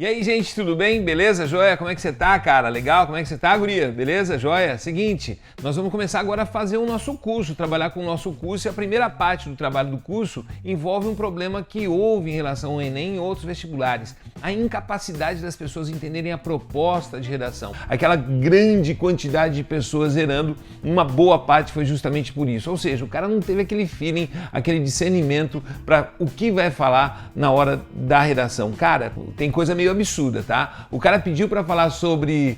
E aí, gente, tudo bem? Beleza? Joia? Como é que você tá, cara? Legal? Como é que você tá, guria? Beleza? Joia? Seguinte, nós vamos começar agora a fazer o nosso curso, trabalhar com o nosso curso, e a primeira parte do trabalho do curso envolve um problema que houve em relação ao Enem e outros vestibulares, a incapacidade das pessoas entenderem a proposta de redação. Aquela grande quantidade de pessoas zerando, uma boa parte foi justamente por isso, ou seja, o cara não teve aquele feeling, aquele discernimento para o que vai falar na hora da redação. Cara, tem coisa meio absurda, tá? O cara pediu para falar sobre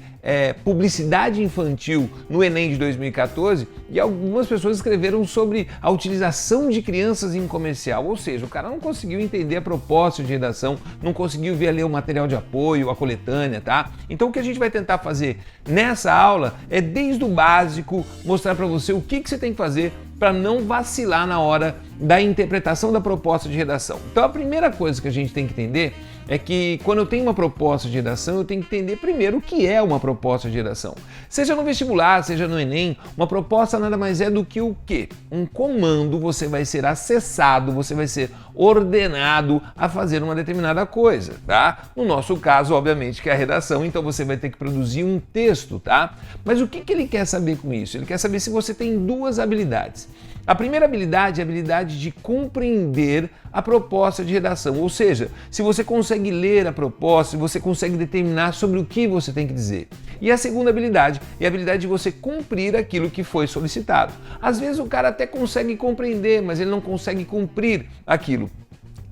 publicidade infantil no Enem de 2014 e algumas pessoas escreveram sobre a utilização de crianças em comercial, ou seja, o cara não conseguiu entender a proposta de redação, não conseguiu ver ali o material de apoio, a coletânea, tá? Então o que a gente vai tentar fazer nessa aula é desde o básico mostrar para você o que você tem que fazer para não vacilar na hora da interpretação da proposta de redação. Então a primeira coisa que a gente tem que entender é que quando eu tenho uma proposta de redação, eu tenho que entender primeiro o que é uma proposta de redação. Seja no vestibular, seja no Enem, uma proposta nada mais é do que o quê? Um comando, você vai ser acessado, você vai ser ordenado a fazer uma determinada coisa, tá? No nosso caso, obviamente, que é a redação, então você vai ter que produzir um texto, tá? Mas o que ele quer saber com isso? Ele quer saber se você tem duas habilidades. A primeira habilidade é a habilidade de compreender a proposta de redação, ou seja, se você consegue ler a proposta, se você consegue determinar sobre o que você tem que dizer. E a segunda habilidade é a habilidade de você cumprir aquilo que foi solicitado. Às vezes o cara até consegue compreender, mas ele não consegue cumprir aquilo.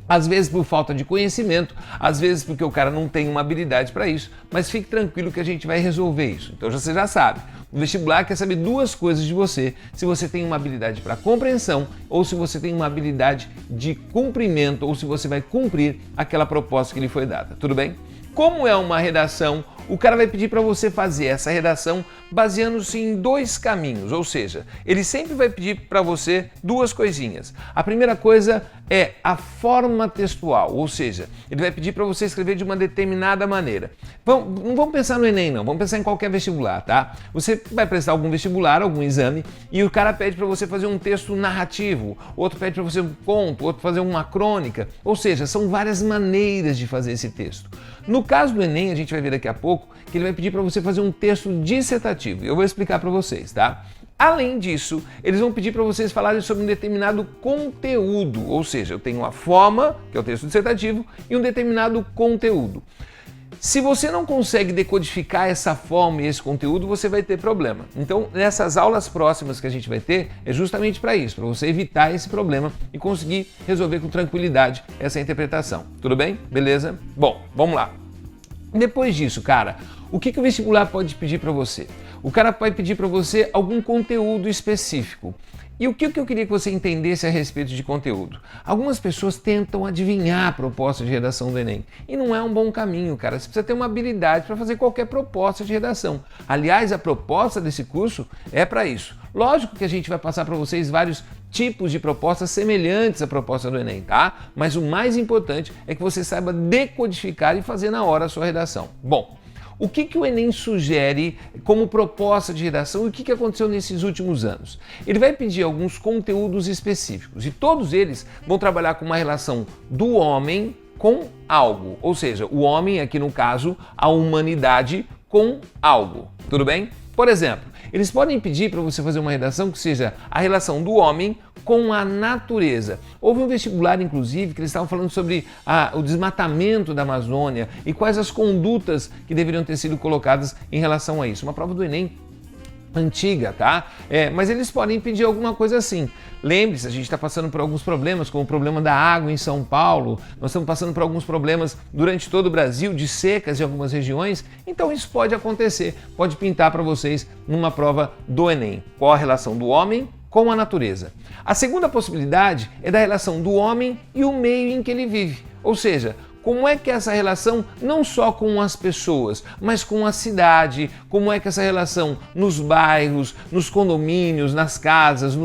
Às vezes por falta de conhecimento, às vezes porque o cara não tem uma habilidade para isso, mas fique tranquilo que a gente vai resolver isso. Então você já sabe, o vestibular quer saber duas coisas de você, se você tem uma habilidade para compreensão ou se você tem uma habilidade de cumprimento ou se você vai cumprir aquela proposta que lhe foi dada, tudo bem? Como é uma redação, o cara vai pedir para você fazer essa redação baseando-se em dois caminhos, ou seja, ele sempre vai pedir para você duas coisinhas. A primeira coisa é a forma textual, ou seja, ele vai pedir para você escrever de uma determinada maneira. Não vamos pensar no Enem não, vamos pensar em qualquer vestibular, tá? Você vai prestar algum vestibular, algum exame, e o cara pede para você fazer um texto narrativo, outro pede para você um conto, outro fazer uma crônica, ou seja, são várias maneiras de fazer esse texto. No caso do Enem, a gente vai ver daqui a pouco que ele vai pedir para você fazer um texto dissertativo. Eu vou explicar para vocês, tá? Além disso, eles vão pedir para vocês falarem sobre um determinado conteúdo, ou seja, eu tenho a forma, que é o texto dissertativo, e um determinado conteúdo. Se você não consegue decodificar essa forma e esse conteúdo, você vai ter problema. Então, nessas aulas próximas que a gente vai ter, é justamente para isso, para você evitar esse problema e conseguir resolver com tranquilidade essa interpretação. Tudo bem? Beleza? Bom, vamos lá. Depois disso, cara, o que o vestibular pode pedir para você? O cara vai pedir para você algum conteúdo específico. E o que eu queria que você entendesse a respeito de conteúdo? Algumas pessoas tentam adivinhar a proposta de redação do Enem. E não é um bom caminho, cara. Você precisa ter uma habilidade para fazer qualquer proposta de redação. Aliás, a proposta desse curso é para isso. Lógico que a gente vai passar para vocês vários tipos de propostas semelhantes à proposta do Enem, tá? Mas o mais importante é que você saiba decodificar e fazer na hora a sua redação. Bom, o que o Enem sugere como proposta de redação e o que aconteceu nesses últimos anos? Ele vai pedir alguns conteúdos específicos e todos eles vão trabalhar com uma relação do homem com algo, ou seja, o homem, aqui no caso, a humanidade com algo, tudo bem? Por exemplo, eles podem pedir para você fazer uma redação que seja a relação do homem com a natureza. Houve um vestibular, inclusive, que eles estavam falando sobre o desmatamento da Amazônia e quais as condutas que deveriam ter sido colocadas em relação a isso. Uma prova do Enem antiga, tá? Mas eles podem pedir alguma coisa assim. Lembre-se, a gente está passando por alguns problemas, como o problema da água em São Paulo, nós estamos passando por alguns problemas durante todo o Brasil, de secas em algumas regiões, então isso pode acontecer, pode pintar para vocês numa prova do Enem. Qual a relação do homem com a natureza? A segunda possibilidade é da relação do homem e o meio em que ele vive, ou seja, como é que essa relação, não só com as pessoas, mas com a cidade, como é que essa relação nos bairros, nos condomínios, nas casas,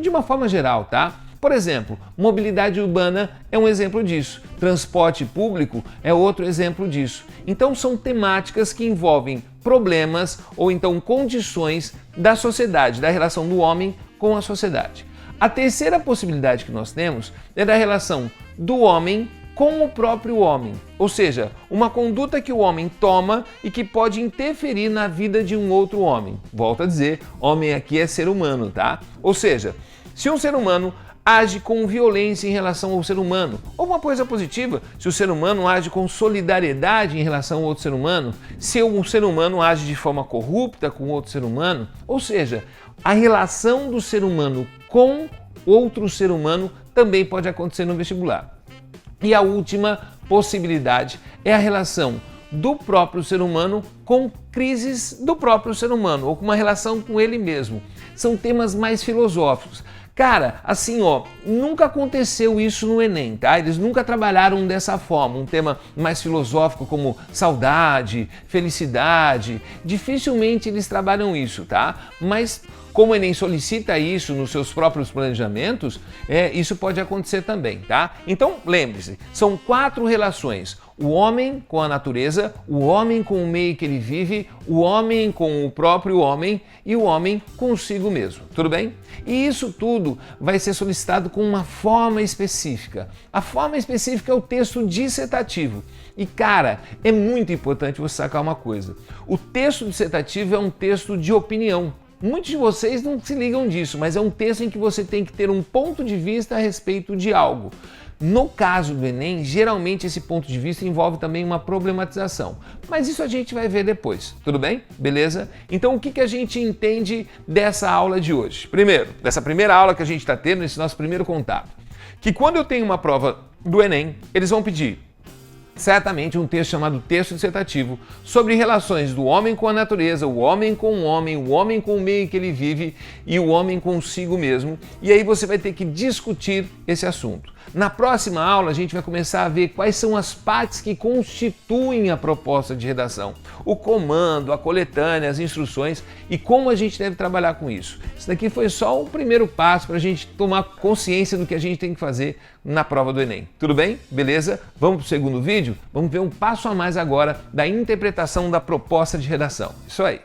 de uma forma geral, tá? Por exemplo, mobilidade urbana é um exemplo disso, transporte público é outro exemplo disso. Então são temáticas que envolvem problemas ou então condições da sociedade, da relação do homem com a sociedade. A terceira possibilidade que nós temos é da relação do homem com o próprio homem, ou seja, uma conduta que o homem toma e que pode interferir na vida de um outro homem. Volto a dizer, homem aqui é ser humano, tá? Ou seja, se um ser humano age com violência em relação ao ser humano, ou uma coisa positiva, se o ser humano age com solidariedade em relação ao outro ser humano, se um ser humano age de forma corrupta com outro ser humano, ou seja, a relação do ser humano com outro ser humano também pode acontecer no vestibular. E a última possibilidade é a relação do próprio ser humano com crises do próprio ser humano, ou com uma relação com ele mesmo. São temas mais filosóficos. Cara, assim, nunca aconteceu isso no Enem, tá? Eles nunca trabalharam dessa forma, um tema mais filosófico como saudade, felicidade. Dificilmente eles trabalham isso, tá? Mas como o Enem solicita isso nos seus próprios planejamentos, isso pode acontecer também, tá? Então, lembre-se, são 4 relações. O homem com a natureza, o homem com o meio que ele vive, o homem com o próprio homem e o homem consigo mesmo, tudo bem? E isso tudo vai ser solicitado com uma forma específica. A forma específica é o texto dissertativo. E, cara, é muito importante você sacar uma coisa. O texto dissertativo é um texto de opinião. Muitos de vocês não se ligam disso, mas é um texto em que você tem que ter um ponto de vista a respeito de algo. No caso do Enem, geralmente esse ponto de vista envolve também uma problematização. Mas isso a gente vai ver depois, tudo bem? Beleza? Então o que a gente entende dessa aula de hoje? Primeiro, dessa primeira aula que a gente está tendo, nesse nosso primeiro contato. Que quando eu tenho uma prova do Enem, eles vão pedir certamente um texto chamado texto dissertativo sobre relações do homem com a natureza, o homem com o homem com o meio que ele vive e o homem consigo mesmo. E aí você vai ter que discutir esse assunto. Na próxima aula a gente vai começar a ver quais são as partes que constituem a proposta de redação, o comando, a coletânea, as instruções e como a gente deve trabalhar com isso. Isso daqui foi só o primeiro passo para a gente tomar consciência do que a gente tem que fazer na prova do Enem. Tudo bem? Beleza? Vamos para o segundo vídeo? Vamos ver um passo a mais agora da interpretação da proposta de redação. Isso aí.